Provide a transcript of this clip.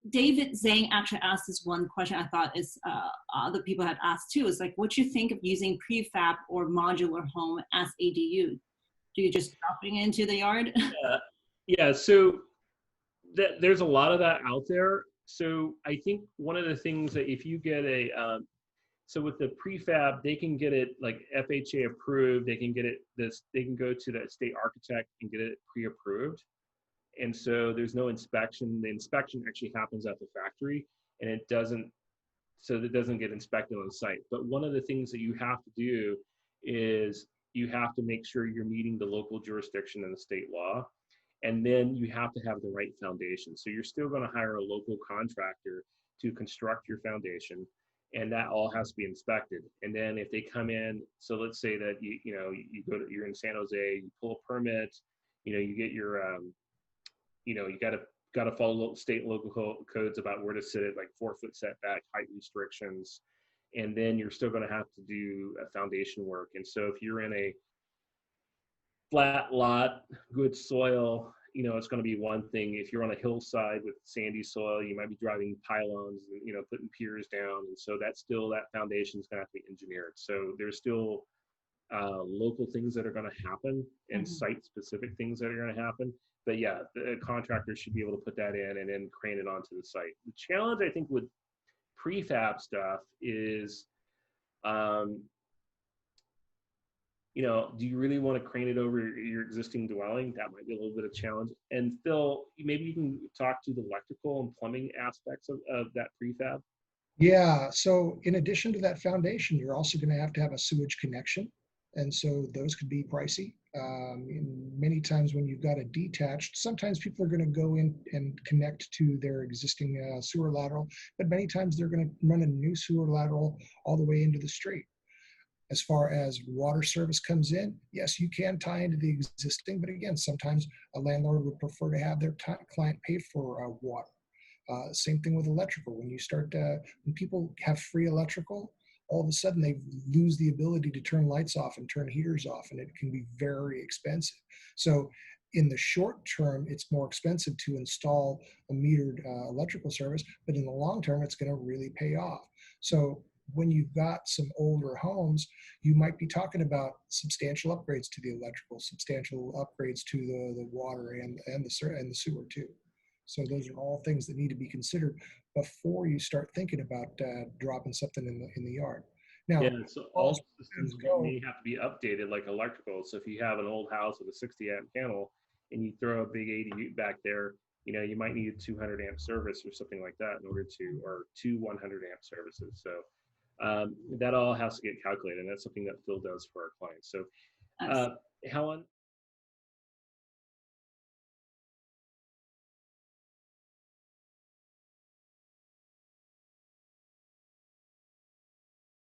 David Zhang actually asked this one question I thought is other people had asked too. Is like, what you think of using prefab or modular home as ADU? Do you just dropping into the yard? Yeah, so there's a lot of that out there. So I think one of the things that if you get a, so with the prefab, they can get it like FHA approved. They can get it they can go to the state architect and get it pre-approved. And so there's no inspection. The inspection actually happens at the factory, and it doesn't get inspected on site. But one of the things that you have to do is you have to make sure you're meeting the local jurisdiction and the state law. And then you have to have the right foundation. So you're still going to hire a local contractor to construct your foundation, and that all has to be inspected. And then if they come in, so let's say that you're in San Jose, you pull a permit, you get your you got to follow state and local codes about where to sit at, like 4-foot setback, height restrictions, and then you're still going to have to do a foundation work. And so if you're in a flat lot, good soil, it's going to be one thing. If you're on a hillside with sandy soil, you might be driving pylons and, putting piers down. And so that foundation is going to have to be engineered. So there's still local things that are going to happen and site-specific things that are going to happen. But yeah, the contractor should be able to put that in and then crane it onto the site. The challenge, I think, with prefab stuff is, do you really want to crane it over your existing dwelling? That might be a little bit of a challenge. And Phil, maybe you can talk to the electrical and plumbing aspects of that prefab. Yeah, so in addition to that foundation, you're also going to have a sewage connection. And so those could be pricey. Many times when you've got a detached, sometimes people are going to go in and connect to their existing sewer lateral, but many times they're going to run a new sewer lateral all the way into the street. As far as water service comes in, yes, you can tie into the existing, but again, sometimes a landlord would prefer to have their client pay for water. Same thing with electrical. When people have free electrical, all of a sudden they lose the ability to turn lights off and turn heaters off, and it can be very expensive. So in the short term, it's more expensive to install a metered electrical service, but in the long term, it's going to really pay off. So when you've got some older homes, you might be talking about substantial upgrades to the electrical, substantial upgrades to the water and the sewer too. So those are all things that need to be considered before you start thinking about dropping something in the yard. Now, yeah, so all systems may have to be updated, like electrical. So if you have an old house with a 60 amp panel and you throw a big 80 back there, you might need a 200 amp service or something like that in order to, or two 100 amp services. So that all has to get calculated, and that's something that Phil does for our clients. So Helen,